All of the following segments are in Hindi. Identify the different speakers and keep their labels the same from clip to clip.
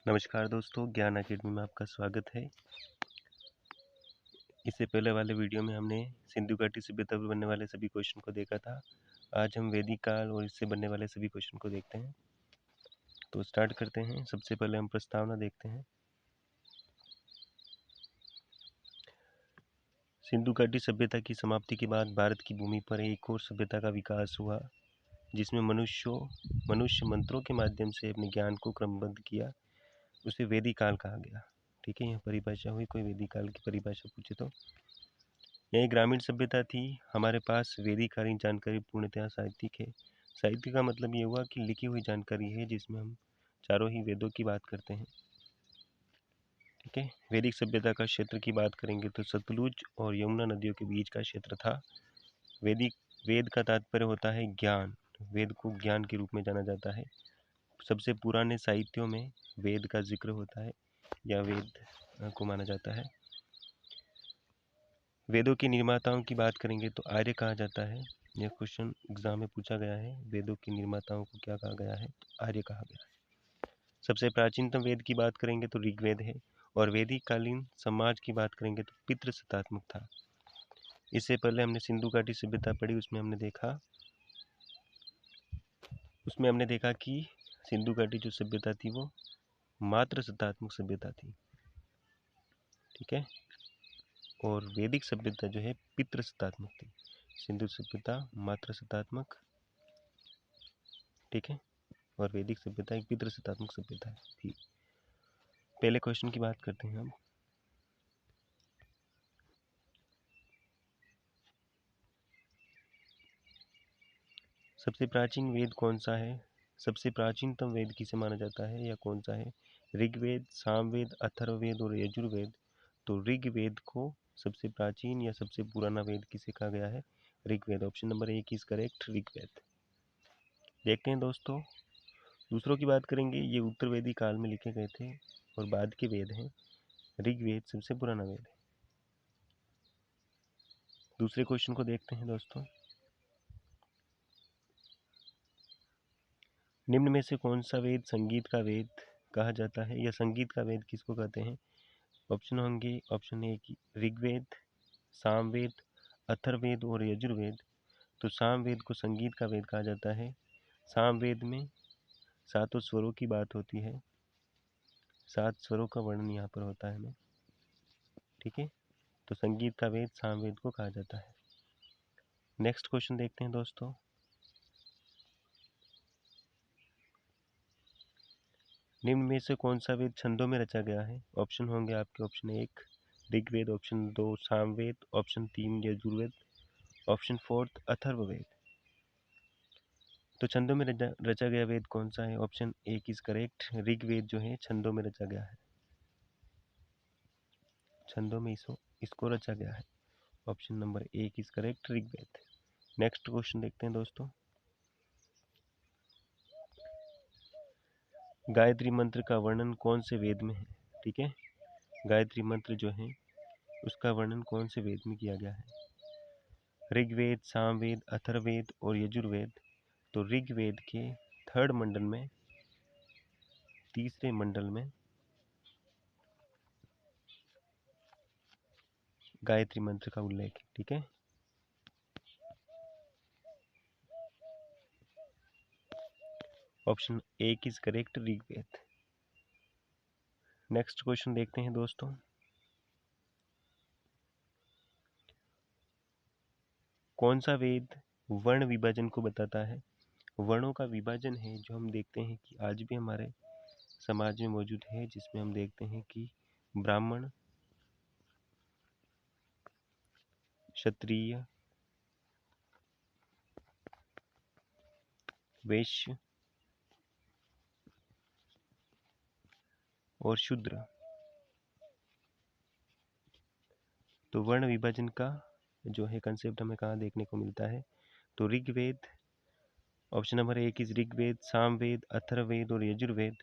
Speaker 1: नमस्कार दोस्तों, ज्ञान अकेडमी में आपका स्वागत है। इससे पहले वाले वीडियो में हमने सिंधु घाटी सभ्यता पर बनने वाले सभी क्वेश्चन को देखा था। आज हम वैदिक काल और इससे बनने वाले सभी क्वेश्चन को देखते हैं। तो स्टार्ट करते हैं। सबसे पहले हम प्रस्तावना देखते हैं। सिंधु घाटी सभ्यता की समाप्ति के बाद भारत की भूमि पर एक और सभ्यता का विकास हुआ, जिसमें मनुष्य मंत्रों के माध्यम से अपने ज्ञान को क्रमबद्ध किया। उसे वैदिक काल कहा गया। ठीक है, यह परिभाषा हुई। कोई वैदिक काल की परिभाषा पूछे तो यह एक ग्रामीण सभ्यता थी। हमारे पास वैदिक कालीन जानकारी पूर्णतः साहित्यिक है। साहित्य का मतलब ये हुआ कि लिखी हुई जानकारी है, जिसमें हम चारों ही वेदों की बात करते हैं। ठीक है, वैदिक सभ्यता का क्षेत्र की बात करेंगे तो सतलुज और यमुना नदियों के बीच का क्षेत्र था। वेद का तात्पर्य होता है ज्ञान। वेद को ज्ञान के रूप में जाना जाता है। सबसे पुराने साहित्यों में वेद का जिक्र होता है या वेद को माना जाता है। वेदों के निर्माताओं की बात करेंगे तो आर्य कहा जाता है। यह क्वेश्चन एग्जाम में पूछा गया है। वेदों के निर्माताओं को क्या कहा गया है? आर्य कहा गया है। सबसे प्राचीनतम वेद की बात करेंगे तो ऋग्वेद है। और वैदिक कालीन समाज की बात करेंगे तो पितृ सत्तात्मक था। इससे पहले हमने सिंधु घाटी सभ्यता पढ़ी। उसमें हमने देखा कि सिंधु घाटी जो सभ्यता थी वो मात्र सत्तात्मक सभ्यता थी। ठीक है, और वैदिक सभ्यता जो है पितृ सत्तात्मक थी। सिंधु सभ्यता मात्र सत्तात्मक, ठीक है, और वैदिक सभ्यता एक पितृ सत्तात्मक सभ्यता थी। पहले क्वेश्चन की बात करते हैं हम। सबसे प्राचीन वेद कौन सा है? सबसे प्राचीनतम वेद किसे माना जाता है या कौन सा है? ऋग्वेद, सामवेद, अथर्ववेद और यजुर्वेद। तो ऋग्वेद को सबसे प्राचीन या सबसे पुराना वेद किसे कहा गया है? Rigveda. Option number 1 is correct, Rigveda. देखते हैं दोस्तों, दूसरों की बात करेंगे। ये उत्तर वैदिक काल में लिखे गए थे और बाद के वेद हैं। ऋग्वेद सबसे पुराना वेद है। दूसरे क्वेश्चन को देखते हैं दोस्तों। निम्न में से कौन सा वेद संगीत का वेद कहा जाता है या संगीत का वेद किसको कहते हैं? ऑप्शन होंगे। ऑप्शन ए की ऋग्वेद, सामवेद, अथर्ववेद और यजुर्वेद। तो सामवेद को संगीत का वेद कहा जाता है। सामवेद में सातों स्वरों की बात होती है। 7 स्वरों का वर्णन यहाँ पर होता है। ठीक है, तो संगीत का वेद सामवेद को कहा जाता है। नेक्स्ट क्वेश्चन देखते हैं दोस्तों। निम्न में से कौन सा वेद छंदों में रचा गया है? ऑप्शन होंगे आपके। Option 1 Rigveda, option 2 Samaveda, option 3 Yajurveda, option 4 Atharvaveda. तो छंदों में रचा गया वेद कौन सा है? ऑप्शन 1 इज करेक्ट, ऋग्वेद जो है छंदों में रचा गया है। छंदों में इसको रचा गया है। Option number 1 is correct, Rigveda. Next question देखते हैं दोस्तों। गायत्री मंत्र का वर्णन कौन से वेद में है? ठीक है, गायत्री मंत्र जो है उसका वर्णन कौन से वेद में किया गया है? ऋग्वेद, सामवेद, अथर्ववेद और यजुर्वेद। तो ऋग्वेद के थर्ड मंडल में, तीसरे मंडल में गायत्री मंत्र का उल्लेख है। ठीक है, option 1 is correct, Rigveda. Next question देखते हैं दोस्तों। कौन सा वेद वर्ण विभाजन को बताता है? वर्णों का विभाजन है जो हम देखते हैं कि आज भी हमारे समाज में मौजूद है, जिसमें हम देखते हैं कि ब्राह्मण, क्षत्रिय, वैश्य और शूद्र। तो वर्ण विभाजन का जो है कंसेप्ट हमें कहाँ देखने को मिलता है? तो Rigveda, option number 1 is Rigveda, Samaveda, Atharvaveda और यजुर्वेद।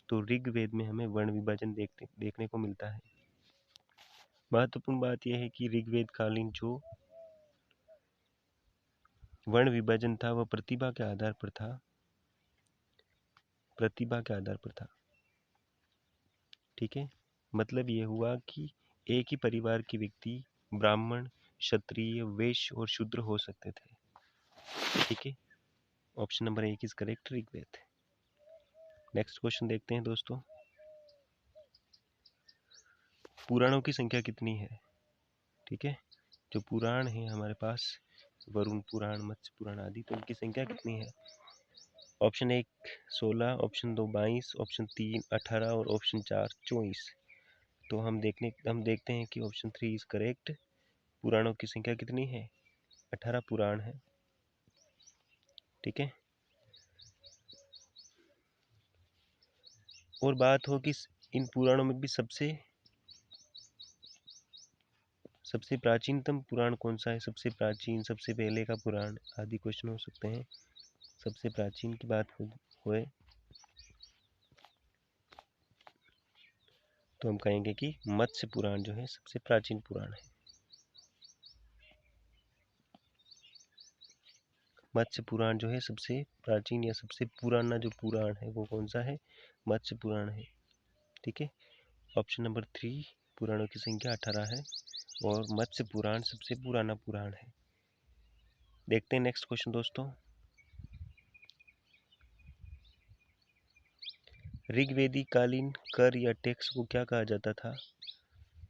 Speaker 1: तो ऋग्वेद में हमें वर्ण विभाजन देखने को मिलता है। महत्वपूर्ण बात यह है कि ऋग्वेद कालीन जो वर्ण विभाजन था वह प्रतिभा के आधार पर था। प्रतिभा के आधार पर था। ठीक है, मतलब ये हुआ कि एक ही परिवार के व्यक्ति ब्राह्मण, क्षत्रिय, वैश्य और शूद्र हो सकते थे। ठीक है, option number 1 is correct, Rigveda. Next question देखते हैं दोस्तों, पुराणों की संख्या कितनी है? ठीक है, जो पुराण है हमारे पास, वरुण पुराण, मत्स्य पुराण आदि, तो उनकी संख्या कितनी है? ऑप्शन 1 16, ऑप्शन 2 22, ऑप्शन 3 18 और ऑप्शन 4 24। तो हम देखते हैं कि ऑप्शन 3 इज करेक्ट। पुराणों की संख्या कितनी है? 18 पुराण है। ठीक है, और बात हो कि इन पुराणों में भी सबसे प्राचीनतम पुराण कौन सा है? सबसे प्राचीन, सबसे पहले का पुराण आदि क्वेश्चन हो सकते हैं। सबसे प्राचीन की बात होए तो हम कहेंगे कि मत्स्य पुराण जो है सबसे प्राचीन पुराण है। मत्स्य पुराण जो है सबसे प्राचीन या सबसे पुराना जो पुराण है वो कौन सा है? मत्स्य पुराण है। ठीक है, ऑप्शन नंबर 3 पुराणों की संख्या 18 है और मत्स्य पुराण सबसे पुराना पुराण है। देखते हैं नेक्स्ट क्वेश्चन दोस्तों, ऋग्वेदी कालीन कर या टैक्स को क्या कहा जाता था?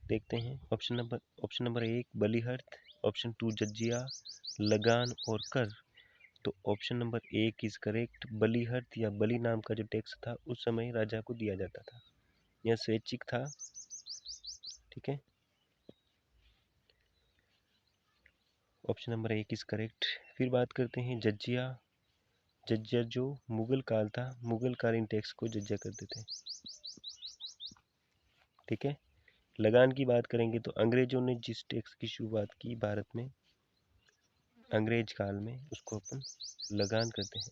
Speaker 1: देखते हैं, ऑप्शन नंबर 1 बलिहर्थ, ऑप्शन 2 जजिया, लगान और कर। तो ऑप्शन नंबर 1 इज करेक्ट। बलिहर्थ या बलि नाम का जो टैक्स था उस समय राजा को दिया जाता था, यह स्वैच्छिक था। ठीक है, ऑप्शन नंबर 1 इज करेक्ट। फिर बात करते हैं जजिया। जजिया जो मुगल काल था, मुगल कालीन टैक्स को जजिया करते थे। ठीक है, लगान की बात करेंगे तो अंग्रेजों ने जिस टैक्स की शुरुआत की भारत में अंग्रेज काल में, उसको अपन लगान करते हैं।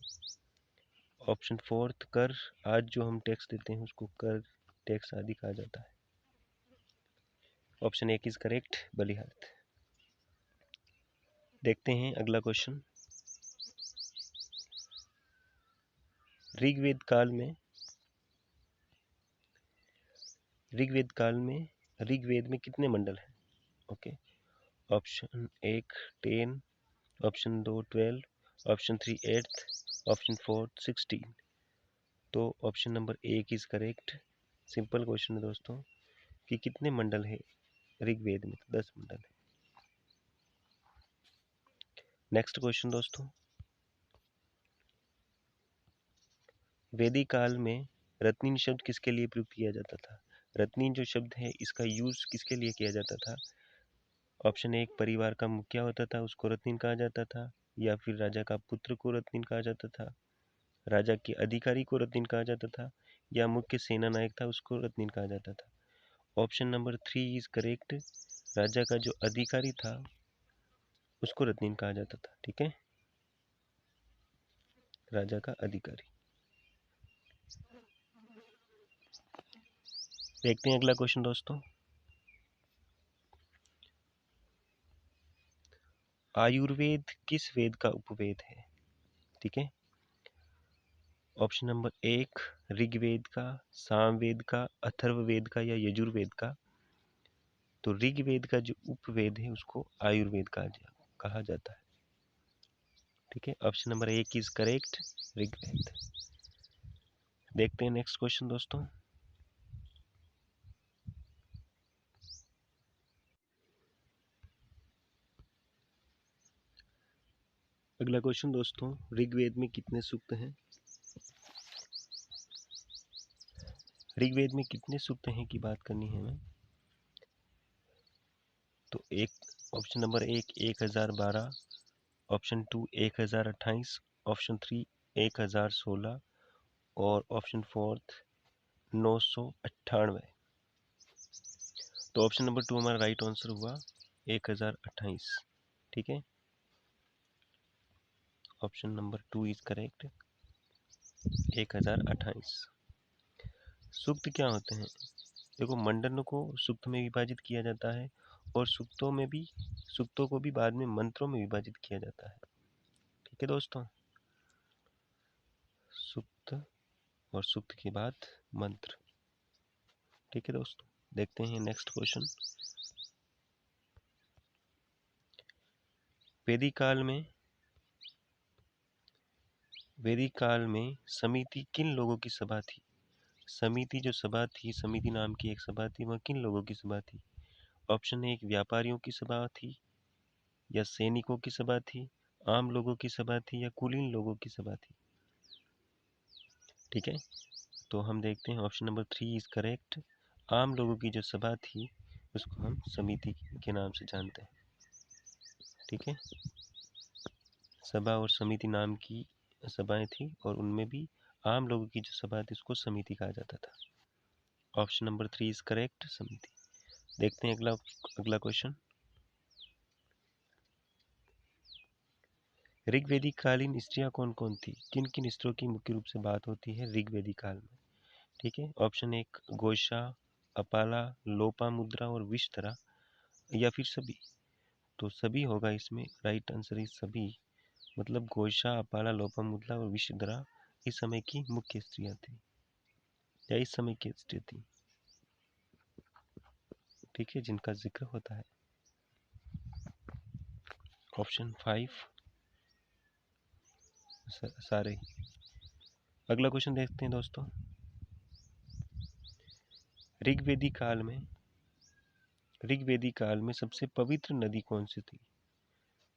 Speaker 1: ऑप्शन 4 कर, आज जो हम टैक्स देते हैं उसको कर, टैक्स आदि कहा जाता है। ऑप्शन 1 इज करेक्ट, बलिहार्थ। देखते हैं अगला क्वेश्चन, ऋग्वेद काल में ऋग्वेद में कितने मंडल हैं? Okay, option 1 10, option 2 12, option 3 8, option 4 16। तो option number 1 is correct. Simple question है दोस्तों कि कितने मंडल है ऋग्वेद में? 10 मंडल है। नेक्स्ट क्वेश्चन दोस्तों, वैदिक काल में रत्नीन शब्द किसके लिए प्रयुक्त किया जाता था? रत्नीन जो शब्द है इसका यूज किसके लिए किया जाता था? ऑप्शन 1 परिवार का मुखिया होता था उसको रत्नीन कहा जाता था, या फिर राजा का पुत्र को रत्नीन कहा जाता था, राजा के अधिकारी को रत्नीन कहा जाता था, या मुख्य सेना नायक था उसको रत्नीन कहा जाता था। Option number 3 is correct. राजा का जो अधिकारी था उसको रत्नीन कहा जाता था। ठीक है, राजा का अधिकारी। देखते हैं अगला क्वेश्चन दोस्तों, आयुर्वेद किस वेद का उपवेद है? ठीक है, ऑप्शन नंबर 1 ऋग्वेद का, सामवेद का, अथर्ववेद का या यजुर्वेद का। तो ऋग्वेद का जो उपवेद है उसको आयुर्वेद कहा जाता है। ठीक है, option number 1 is correct, Rigveda. देखते हैं नेक्स्ट क्वेश्चन दोस्तों, अगला क्वेश्चन दोस्तों, ऋग्वेद में कितने सूक्त हैं? ऋग्वेद में कितने सूक्त हैं की बात करनी है हमें। तो एक ऑप्शन नंबर 1 1012, ऑप्शन 2 1028, ऑप्शन 3 1016 और ऑप्शन 4 998। तो ऑप्शन नंबर 2 हमारा राइट आंसर हुआ 1028। ठीक है, ऑप्शन नंबर 2 इज करेक्ट, 1028। सूक्त क्या होते हैं? देखो, मंडलों को सूक्त में विभाजित किया जाता है और सूक्तों को भी बाद में मंत्रों में विभाजित किया जाता है। ठीक है दोस्तों, सूक्त और सूक्त के बाद मंत्र। ठीक है दोस्तों, देखते हैं नेक्स्ट क्वेश्चन। वैदिक काल में समिति किन लोगों की सभा थी? समिति जो सभा थी, समिति नाम की एक सभा थी, वह किन लोगों की सभा थी? ऑप्शन ए, व्यापारियों की सभा थी, या सैनिकों की सभा थी, आम लोगों की सभा थी, या कुलीन लोगों की सभा थी? ठीक है, तो हम देखते हैं ऑप्शन नंबर 3 इज करेक्ट। आम लोगों की जो सभा थी उसको हम समिति के नाम से जानते हैं। ठीक है, सभा और समिति नाम की सभाएं थी, और उनमें भी आम लोगों की जो सभा थी उसको समिति कहा जाता था। ऑप्शन नंबर 3 इज करेक्ट, समिति। देखते हैं अगला क्वेश्चन। ऋग्वेदिक कालीन स्त्रियां कौन कौन थी? किन किन स्त्रियों की मुख्य रूप से बात होती है ऋग्वेदिक काल में? ठीक है, ऑप्शन 1 गोशा, अपाला, लोपामुद्रा और विश्तरा, या फिर सभी? तो सभी होगा इसमें, राइट आंसर इज सभी। मतलब गोशा, अपाला, लोपामुद्रा और विश्वधरा इस समय की मुख्य स्त्रियां थी, या इस समय की स्त्री थी। ठीक है, जिनका जिक्र होता है। ऑप्शन 5 सारे। अगला क्वेश्चन देखते हैं दोस्तों। ऋग्वेदिक काल में सबसे पवित्र नदी कौन सी थी?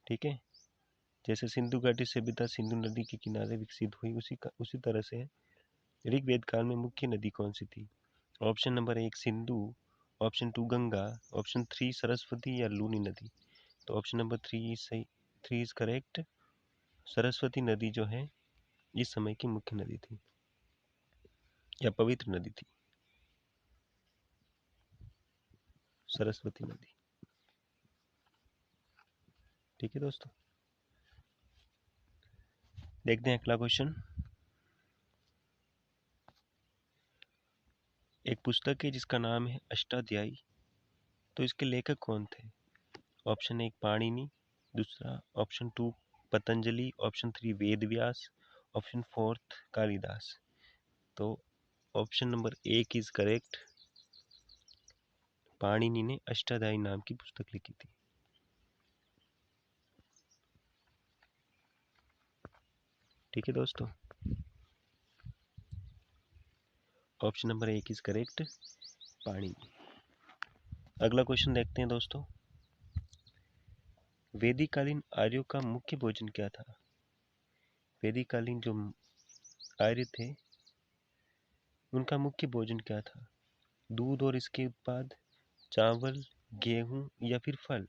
Speaker 1: ठीक है, जैसे सिंधु घाटी सभ्यता सिंधु नदी के किनारे विकसित हुई, उसी तरह से ऋग्वेद काल में मुख्य नदी कौन सी थी? Option number 1 Sindhu, option 2 Ganga, option 3 Saraswati या लूनी नदी। तो option number 3 is correct. Saraswati नदी जो है इस समय की मुख्य नदी थी, या पवित्र नदी थी, सरस्वती नदी। ठीक है दोस्तों, देखते हैं अगला क्वेश्चन। एक पुस्तक है जिसका नाम है अष्टाध्यायी, तो इसके लेखक कौन थे? ऑप्शन 1 पाणिनि, दूसरा option 2 Patanjali, option 3 Ved Vyas, option 4 Kalidas. तो option number 1 is correct. Panini ने अष्टाध्यायी नाम की पुस्तक लिखी थी। ठीक है दोस्तों, option number 1 is correct, Panini. अगला क्वेश्चन देखते हैं दोस्तों। वैदिक कालीन आर्यों का मुख्य भोजन क्या था? वैदिक कालीन जो आर्य थे उनका मुख्य भोजन क्या था? दूध और इसके उत्पाद, चावल, गेहूं, या फिर फल?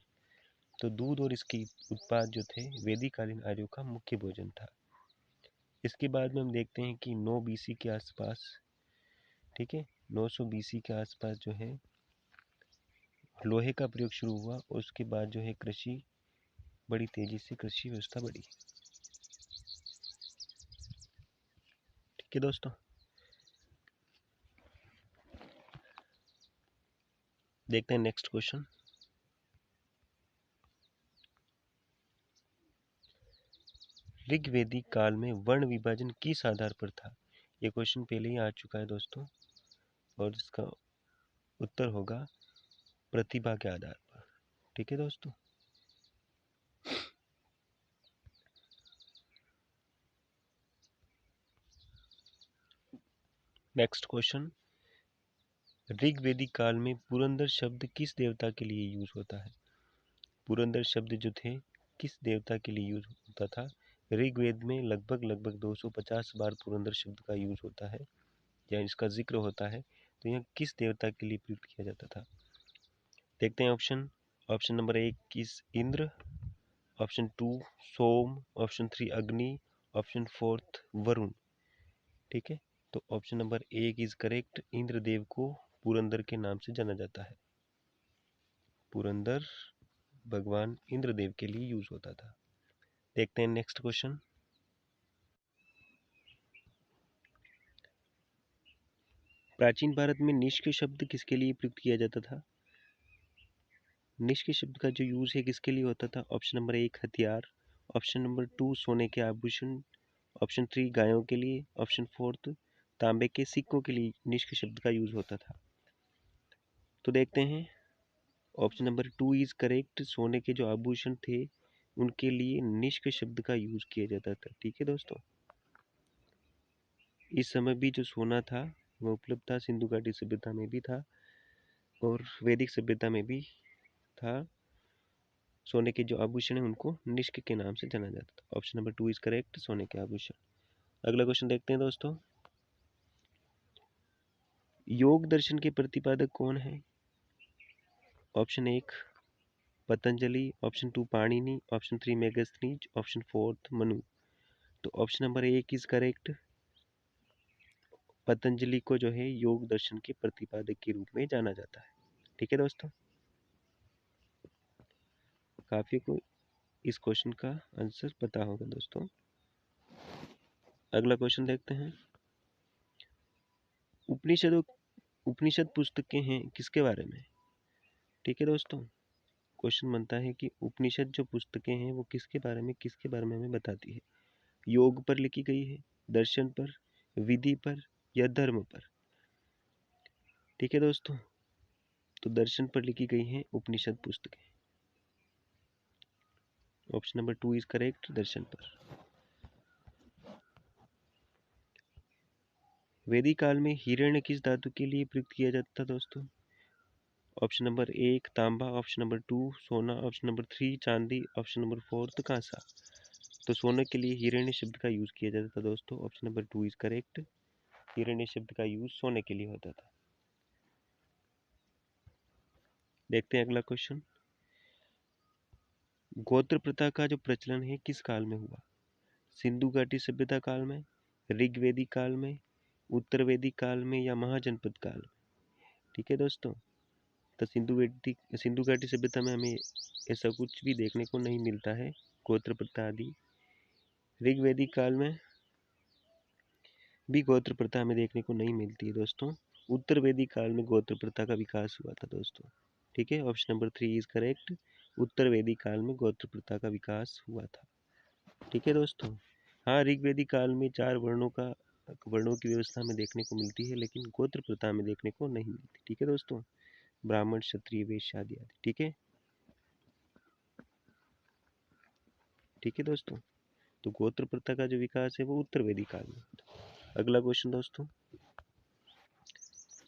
Speaker 1: तो दूध और इसके उत्पाद जो थे वैदिक कालीन आर्यों का मुख्य भोजन था। इसके बाद में हम देखते हैं कि 9 बीसी के आसपास, ठीक है, 900 बीसी के आसपास जो है लोहे का प्रयोग शुरू हुआ, और उसके बाद जो है कृषि बड़ी तेजी से, कृषि व्यवस्था बढ़ी। ठीक है दोस्तों, देखते हैं नेक्स्ट क्वेश्चन। ऋग्वेदिक काल में वर्ण विभाजन किस आधार पर था? ये क्वेश्चन पहले ही आ चुका है दोस्तों, और इसका उत्तर होगा प्रतिभा के आधार पर। ठीक है दोस्तों, नेक्स्ट क्वेश्चन। ऋग्वेदिक काल में पुरंदर शब्द किस देवता के लिए यूज होता है? पुरंदर शब्द जो थे किस देवता के लिए यूज होता था? ऋग्वेद में लगभग 250 बार पुरंदर शब्द का यूज होता है, या इसका जिक्र होता है, तो यह किस देवता के लिए प्रयुक्त किया जाता था? देखते हैं option. Option number 1 is Indra, option 2 Soma, option 3 Agni, option 4 Varuna. ठीक है, तो option number 1 is correct. Indradev को पुरंदर के नाम से जाना जाता है। पुरंदर भगवान इंद्रदेव के लिए यूज होता था। देखते हैं नेक्स्ट क्वेश्चन। प्राचीन भारत में निष्क्रिय शब्द किसके लिए प्रयुक्त किया जाता था? निष्क्रिय शब्द का जो यूज है किसके लिए होता था? ऑप्शन नंबर 1 हथियार, ऑप्शन नंबर 2 सोने के आभूषण, ऑप्शन 3 गायों के लिए, ऑप्शन 4 तांबे के सिक्कों के लिए निष्क्रिय शब्द का यूज होता था। तो देखते हैं, ऑप्शन नंबर 2 इज करेक्ट। सोने के जो आभूषण थे उनके लिए निष्क शब्द का यूज किया जाता था। ठीक है दोस्तों, इस समय भी जो सोना था वह उपलब्ध था, सिंधु घाटी सभ्यता में भी था और वैदिक सभ्यता में भी था। सोने के जो आभूषण है उनको निष्क के नाम से जाना जाता था। ऑप्शन नंबर 2 इज करेक्ट, सोने के आभूषण। अगला क्वेश्चन देखते हैं दोस्तों, योग दर्शन के प्रतिपादक कौन है? Option 1 Patanjali, option 2 Panini, option 3 Megasthenes, option 4 Manu. तो option number 1 is correct. Patanjali को जो है योग दर्शन के प्रतिपादक के रूप में जाना जाता है। ठीक है दोस्तों, काफी को इस क्वेश्चन का आंसर पता होगा दोस्तों। अगला क्वेश्चन देखते हैं, उपनिषद उपनिषद पुस्तकें हैं किसके बारे में? ठीक है दोस्तों, क्वेश्चन बनता है कि उपनिषद जो पुस्तकें हैं वो किसके बारे में हमें बताती है? योग पर लिखी गई है, दर्शन पर, विधि पर या धर्म पर? ठीक है दोस्तों, तो दर्शन पर लिखी गई हैं उपनिषद पुस्तकें। ऑप्शन नंबर 2 इज करेक्ट, दर्शन पर। वैदिक काल में हिरण्य किस धातु के लिए प्रयुक्त किया जाता था दोस्तों? ऑप्शन नंबर 1 तांबा, ऑप्शन नंबर 2 सोना, ऑप्शन नंबर 3 चांदी, ऑप्शन नंबर 4 कांसा। तो सोने के लिए हिरण्य शब्द का यूज किया जाता था दोस्तों। ऑप्शन नंबर 2 इज करेक्ट, हिरण्य शब्द का यूज सोने के लिए होता था। देखते हैं अगला क्वेश्चन, गोत्र प्रथा का जो प्रचलन है किस काल में हुआ? सिंधु घाटी सभ्यता काल में, ऋग्वेदिक काल में, उत्तर वैदिक काल में या महाजनपद काल में? ठीक है दोस्तों, तो सिंधु घाटी सभ्यता में हमें ऐसा कुछ भी देखने को नहीं मिलता है, गोत्र प्रथा आदि। ऋग्वेदिक काल में भी गोत्र प्रथा हमें देखने को नहीं मिलती है दोस्तों। उत्तर वैदिक काल में गोत्र प्रथा का विकास हुआ था दोस्तों। ठीक है, ऑप्शन नंबर 3 इज करेक्ट, उत्तर वैदिक काल में गोत्र प्रथा का विकास हुआ था। ठीक है दोस्तों, हाँ ऋग्वेदिक काल में 4 वर्णों की व्यवस्था में देखने को मिलती है, लेकिन गोत्र प्रथा में देखने को नहीं मिलती। ठीक है दोस्तों, ब्राह्मण क्षत्रिय वैश्य आदि आदि। ठीक है दोस्तों, तो गोत्र प्रथा का जो विकास है वो उत्तर वैदिक काल में। अगला क्वेश्चन दोस्तों,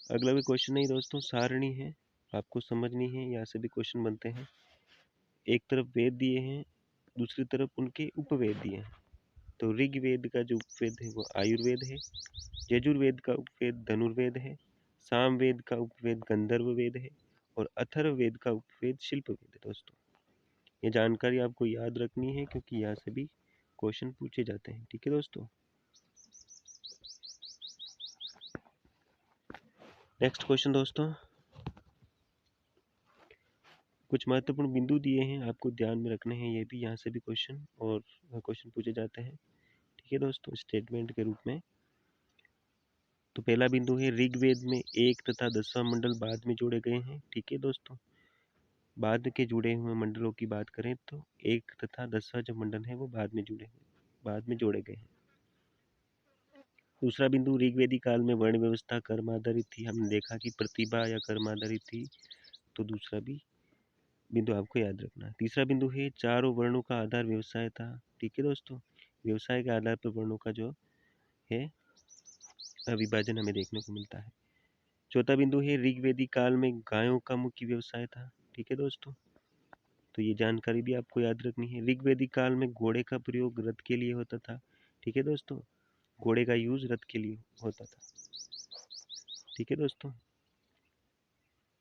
Speaker 1: अगला भी क्वेश्चन नहीं दोस्तों, सारणी है, आपको समझनी है। यहाँ से भी क्वेश्चन बनते हैं। एक तरफ वेद दिए हैं, दूसरी तरफ उनके उपवेद दिए हैं। तो ऋग्वेद का जो उपवेद है वो आयुर्वेद है, यजुर्वेद का उपवेद धनुर्वेद है, सामवेद का उपवेद गंधर्व वेद है और अथर्ववेद का उपवेद शिल्पवेद है दोस्तों। ये जानकारी आपको याद रखनी है क्योंकि यहाँ से भी क्वेश्चन पूछे जाते हैं। ठीक है दोस्तों, नेक्स्ट क्वेश्चन दोस्तों, कुछ महत्वपूर्ण बिंदु दिए हैं, आपको ध्यान में रखने हैं ये भी, यहाँ से भी क्वेश्चन पूछे जाते हैं। ठीक है दोस्तों, स्टेटमेंट के रूप में। तो पहला बिंदु है, ऋग्वेद में 1 तथा 10वां मंडल बाद में जोड़े गए हैं। ठीक है दोस्तों, बाद के जुड़े हुए मंडलों की बात करें तो 1 तथा 10वां जो मंडल है वो बाद में जोड़े गए हैं। दूसरा बिंदु, ऋग्वेदिक काल में वर्ण व्यवस्था कर्म आधारित थी। हमने देखा कि प्रतिभा या कर्म आधारित थी, तो दूसरा भी बिंदु आपको याद रखना है। तीसरा बिंदु है, चारों वर्णों का आधार व्यवसाय था। ठीक है दोस्तों, व्यवसाय के आधार पर वर्णों का जो है विभाजन हमें देखने को मिलता है। चौथा बिंदु है, ऋग्वेदिक काल में गायों का मुख्य व्यवसाय था। ठीक है दोस्तों, तो ये जानकारी भी आपको याद रखनी है। ऋग्वेदिक काल में घोड़े का प्रयोग रथ के लिए होता था। ठीक है दोस्तों, घोड़े का यूज रथ के लिए होता था। ठीक है दोस्तों,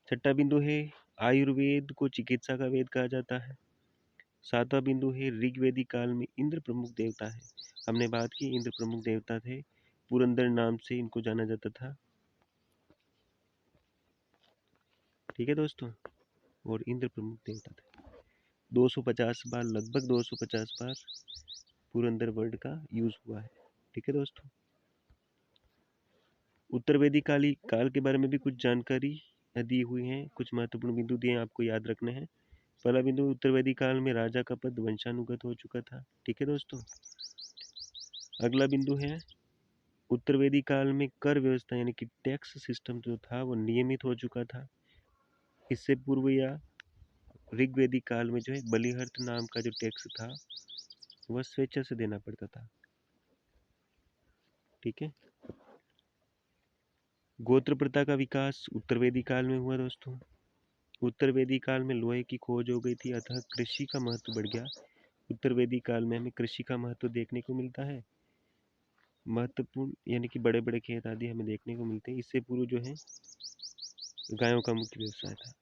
Speaker 1: छठा बिंदु है, आयुर्वेद को चिकित्सा का वेद कहा जाता है। सातवां बिंदु है, ऋग्वेदिक काल में इंद्र प्रमुख देवता है। हमने बात की इंद्र प्रमुख देवता थे, पुरंदर नाम से इनको जाना जाता था। ठीक है दोस्तों, और इंद्र प्रमुख देवता थे। 250 बार, लगभग 250 बार पुरंदर वर्ड का यूज हुआ है। ठीक है दोस्तों, उत्तर वैदिक काल के बारे में भी कुछ जानकारी दी हुई है, कुछ महत्वपूर्ण बिंदु दिए आपको याद रखने हैं। पहला बिंदु, उत्तर वैदिक काल में राजा का पद वंशानुगत हो चुका था। ठीक है दोस्तों, अगला बिंदु है, उत्तर वैदिक काल में कर व्यवस्था यानी कि टैक्स सिस्टम जो था वो नियमित हो चुका था। इससे पूर्व या ऋग्वेदिक काल में जो है बलिहर्थ नाम का जो टैक्स था वह स्वेच्छा से देना पड़ता था। ठीक है। गोत्र प्रथा का विकास उत्तर वेदिक काल में हुआ दोस्तों। उत्तर वेदिक काल में लोहे की खोज हो गई थी, अतः कृषि का महत्व बढ़ गया। उत्तर वेदिक काल में हमें कृषि का महत्व देखने को मिलता है, महत्वपूर्ण यानी कि बड़े बड़े खेत आदि हमें देखने को मिलते हैं। इससे पूर्व जो है गायों का मुख्य व्यवसाय था।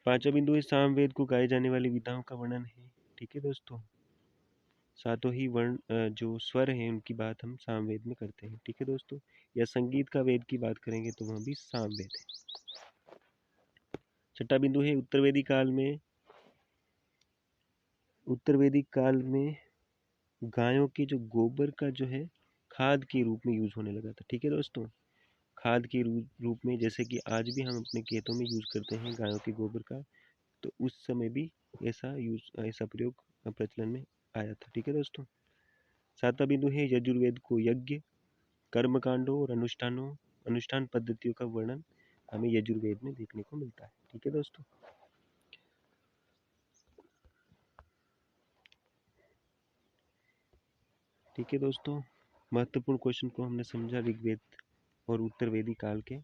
Speaker 1: पांचवा बिंदु है सामवेद को गाए जाने वाली विधाओं का वर्णन है। ठीक है दोस्तों, सातों ही वर्ण जो स्वर हैं उनकी बात हम सामवेद में करते हैं। ठीक है दोस्तों, या संगीत का वेद की बात करेंगे तो वह भी सामवेद है। छठा बिंदु है उत्तर वेदिक काल में गायों के जो गोबर का जो है खाद के रूप में यूज होने लगा था। ठीक है दोस्तों, खाद के रूप में, जैसे कि आज भी हम अपने खेतों में यूज करते हैं गायों के गोबर का, तो उस समय भी ऐसा प्रयोग प्रचलन में आया था। ठीक है दोस्तों। सातवां बिंदु है यजुर्वेद को यज्ञ, कर्म कांडों और अनुष्ठान पद्धतियों का वर्णन हमें यजुर्वेद में देखने को मिलता है। ठीक है दोस्तों। ठीक है दोस्तों, महत्वपूर्ण क्वेश्चन को हमने समझा ऋग्वेद और उत्तर वेदिक काल के।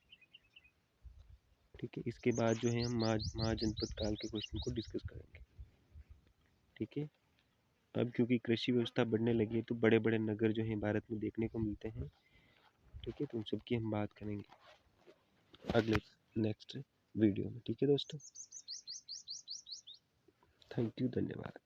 Speaker 1: ठीक है, इसके बाद जो है हम महाजनपद काल के क्वेश्चन को डिस्कस करेंगे। ठीक है, अब क्योंकि कृषि व्यवस्था बढ़ने लगी है तो बड़े बड़े नगर जो हैं भारत में देखने को मिलते हैं। ठीक है, तो उन सबकी हम बात करेंगे अगले नेक्स्ट वीडियो में। ठीक है दोस्तों, थैंक यू, धन्यवाद।